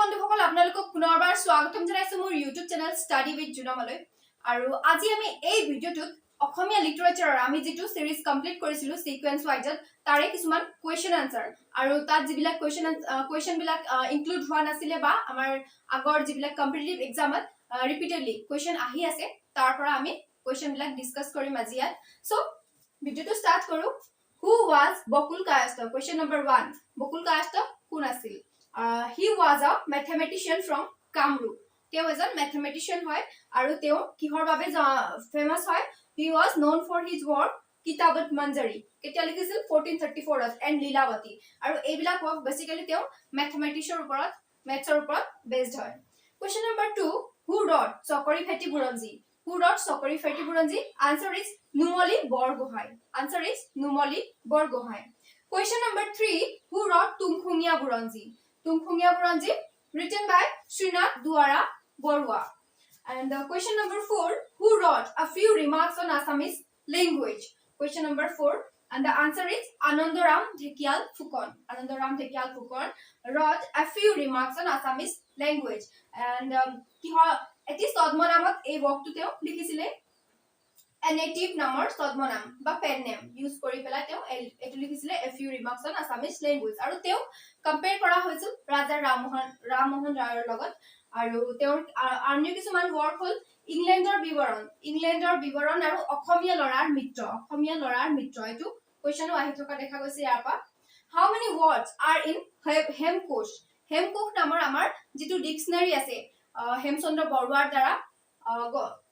বন্ধুসকল আপোনালোকক পুনৰবাৰ স্বাগতম জনাইছো মোৰ ইউটিউব চেনেল ষ্টাডি উইথ জুনমলৈ আৰু আজি আমি এই ভিডিঅ'টোত অসমীয়া লিটাৰেচাৰৰ আমি যেটো সিৰিজ কমপ্লিট কৰিছিলো সিকোয়েন্স ওয়াইজত তাৰে কিছুমান কোৱেশ্চন আনসাৰ আৰু তাত যিবিলাক কোৱেশ্চন বিলাক ইনক্লুড হোৱা নাছিলে বা আমাৰ আগৰ যিবিলাক কম্পিটিটিভ এক্সামত ৰিপিটেডলি কোৱেশ্চন আহি আছে তাৰ পৰা আমি কোৱেশ্চন বিলাক ডিসকাস কৰিম আজি ইয়াত সো ভিডিঅ'টো স্টাৰ্ট কৰো Who was Bakul Kayastha? Question number 1. Bakul Kayastha কোন আছিল? He was a mathematician from Kamrup. He was a mathematician হয় আৰু তেওঁ কিহৰ বাবে ফেমাস হয়? He was known for his work Kitabat Manjari. কেতিয়া লিখিছিল 1434 ত and Leelavati. আৰু এইবিলাক work basically তেওঁ mathematicsৰ ওপৰত mathsৰ ওপৰত based হয়. Question number 2. Who wrote Chokori Pheti Buranji? Who wrote Chokori Pheti Buranji? Answer is Numoli Borgohai. Answer is Numoli Borgohai. Question number 3. Who wrote Tumkhungia Buranji? Tumkhungia Buranji written by Srinath Duara Borua. And question number 4. Who wrote a few remarks on Assamese language? Question number 4. And the answer is Anandaram Dhekial Phukon. Anandaram Dhekial Phukon wrote a few remarks on Assamese language. And এটি ছদ্মনামত এই ওয়ার্কটো তেও লিখিছিলে a native নামৰ ছদ্মনাম বা PAN name use কৰি পেলাই তেও এটো লিখিছিলে a few remarks on Assamese language আৰু তেও কম্পেয়াৰ কৰা হৈছিল ৰাজা ৰামমোহন ৰায়ৰ লগত আৰু তেওঁৰ আন কিছুমান ওয়াৰ্ক হল ইংলেণ্ডৰ বিৱৰণ আৰু অসমীয়া লৰাৰ মিত্ৰ এটো কোৱেশ্চনো আহি থকা দেখা গৈছে ইয়াৰ পৰা how many words are in Hemkosh নামৰ আমাৰ যেটো ডিকশনাৰী আছে হেমচন্দ্ৰ বৰুৱাৰ দ্বাৰা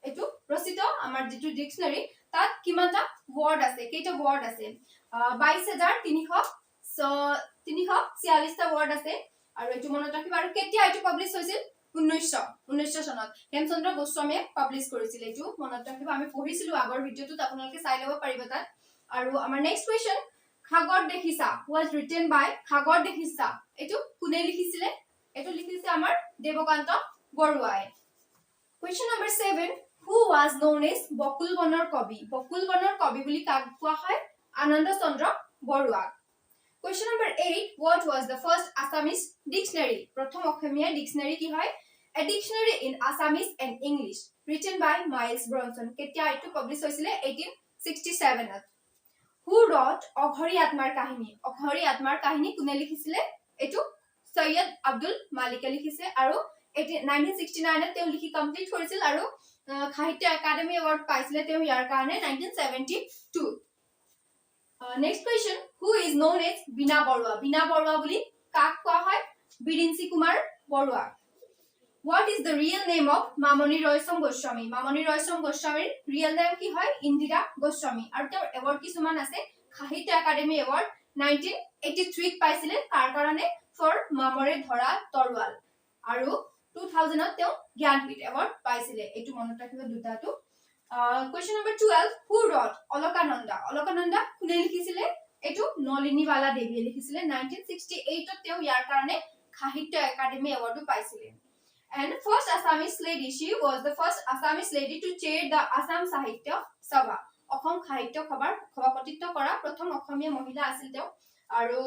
এটো ৰচিত আমাৰ যেটো ডিকশনাৰী তাত কিমানটা ওয়াৰ্ড আছে কেইটা ওয়াৰ্ড আছে 22346 টা ওয়াৰ্ড আছে আৰু এটো মনত ৰাখিবা আৰু কেতিয়া এটো পাবলিশ হৈছিল 1900 সনত হেমচন্দ্ৰ গোস্বামীয়ে পাবলিশ কৰিছিল এটো মনত ৰাখিবা আমি পঢ়িছিলো আগৰ ভিডিঅটোত আপোনালোকে চাই লব পাৰিব তাত আৰু আমাৰ নেক্সট কোৱেশ্চন খাগৰ দেখিছা was written by খাগৰ দেখিছা এটো কোনে লিখিছিলে এটো লিখিছে আমাৰ দেৱকান্ত বৰুৱাই Question number 7. Who was known as Bakul Banor Kavi? Bakul Banor Kavi বুলি কাক কোৱা হয় আনন্দ চন্দ্ৰ Barua Question number 8. What was the first Assamese dictionary? প্ৰথম অসমীয়া ডিকশনাৰী কি হয় A dictionary in Assamese and English written by Miles Bronson. কেতিয়া এটো পাবলিশ হৈছিলে 1867 ত Who wrote অঘৰী আত্মাৰ কাহিনী কোনে লিখিছিলে এটো সৈয়দ আব্দুল মালিকে লিখিছে আৰু 1969 ত তেওঁ লিখি কমপ্লিট কৰিছিল আৰু সাহিত্য একাডেমি এৱাৰ্ড পাইছিলে তেওঁ ইয়াৰ কাৰণে 1972 next question who is known as Bina Barua বুলি কাক কোৱা হয় বিৰিঞ্চি Kumar Barua What is the real name of Mamoni Roysam Goswami? Mamoni Roysam Goswamiৰ real name কি হয় ইন্দিৰা গোস্বামী আৰু তেওঁৰ এৱাৰ্ড কিছুমান আছে সাহিত্য একাডেমি এৱাৰ্ড 1983 ত পাইছিলে কাৰ কাৰণে ফৰ মামৰে ধৰা তৰোৱাল আৰু 2000 ত তেওঁ জ্ঞানপীঠ এৱাৰ্ড পাইছিলে এটো মনত ৰাখিব দুটাটো Question number 12 Who wrote Alaknanda কোনে লিখিছিলে এটো নলিনীবালা দেৱীয়ে লিখিছিলে 1968 ত তেওঁ ইয়াৰ কাৰণে সাহিত্য একাডেমি এৱাৰ্ডও পাইছিলে And first Assamese lady, she was the first Assamese lady to chair the Assam Sahitya Sabha. Assam সাহিত্য সভাৰ সভাপতিত্ব কৰা প্ৰথম অসমীয়া মহিলা আছিল তেওঁ আৰু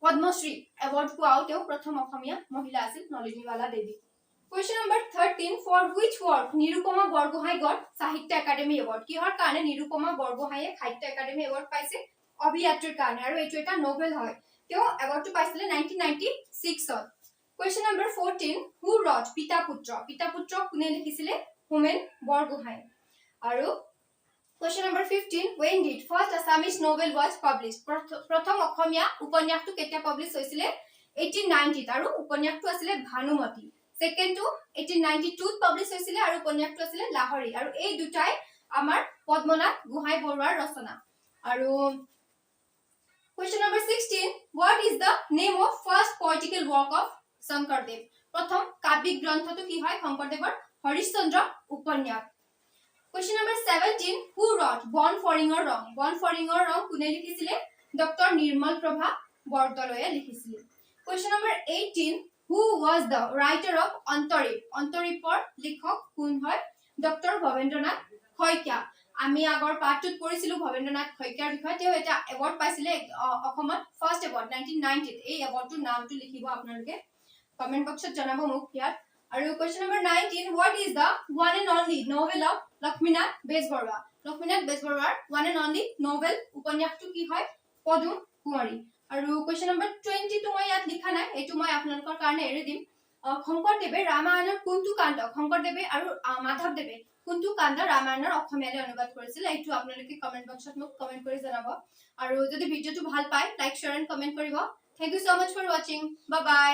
পদ্মশ্ৰী এৱাৰ্ড পোৱাও তেওঁ প্ৰথম অসমীয়া মহিলা আছিল Nalinibala Devi Question number 13 For which work Nirupama Borgohain got সাহিত্য একাডেমি এৱাৰ্ড কিহৰ কাৰণে নিৰুপমা বৰগোহাঁইয়ে সাহিত্য একাডেমি এৱাৰ্ড পাইছে অভিযাত্ৰীৰ কাৰণে আৰু এটো এটা নোবেল হয় তেওঁ এৱাৰ্ডটো পাইছিলে 1996 ত Question number 14 Who wrote পিতা পুত্ৰ কোনে লিখিছিলে হোমেন বৰগোহাঁই আৰু Question number 15 When did first Assamese novel was published প্ৰথম অসমীয়া উপন্যাসটো কেতিয়া পাবলিশ হৈছিলে 1890 ত আৰু উপন্যাসটো আছিল ভানুমতি সেকেন্ড টু 1892 ত পাবলিশ হৈছিলে আৰু উপন্যাসটো আছিল লাহৰি আৰু এই দুটাই আমাৰ পদ্মনাথ গোহাঁই বৰুৱাৰ ৰচনা আৰু Question number 16 What is the name of first poetical work of Sankardev প্ৰথম কাব্যিক গ্ৰন্থটো কি হয় শংকৰদেৱৰ হৰিশ্চন্দ্ৰ উপন্যাস Question number 17 Who wrote Born Foringer Wrong কোনে লিখিছিলে ডক্টৰ নিৰ্মল প্ৰভা বৰদলৈয়ে লিখিছিলে Question number 18 Who was the writer of অন্তৰীপৰ লিখক কোন হয় ডক্টৰ ভবেন্দ্ৰনাথ শইকীয়া আমি আগৰ পাঠটোত পঢ়িছিলো ভবেন্দ্ৰনাথ শইকীয়াৰ বিষয়ে তেওঁ এটা এৱাৰ্ড পাইছিলে অসমত ফাৰ্স্ট এৱাৰ্ড 1990 ত এই এৱাৰ্ডটোৰ নামটো লিখিব আপোনালোকে কমেন্ট বক্সত জনাব মোক ইয়াত আৰু question number 19 what is the one and only novel of Lakshminath Bezbarua Lakshminath বেজবৰুৱাৰ ওৱান এণ্ড অনলি নভেল উপন্যাসটো কি হয় পদুম কুঁৱৰী আৰু কোৱেশ্চন নম্বৰ 20 টো মই ইয়াত লিখা নাই এটো মই আপোনালোকৰ কাৰণে এৰি দিম শংকৰদেৱে ৰামায়ণৰ কোনটো কাণ্ড শংকৰদেৱে আৰু মাধৱদেৱে কোনটো কাণ্ড ৰামায়ণৰ অসমীয়ালৈ অনুবাদ কৰিছিল এইটো আপোনালোকে কমেন্ট বক্সত মোক কমেন্ট কৰি জনাব আৰু যদি ভিডিওটো ভাল পায় লাইক শেয়াৰ এণ্ড কমেন্ট কৰিব thank you so much for watching bye by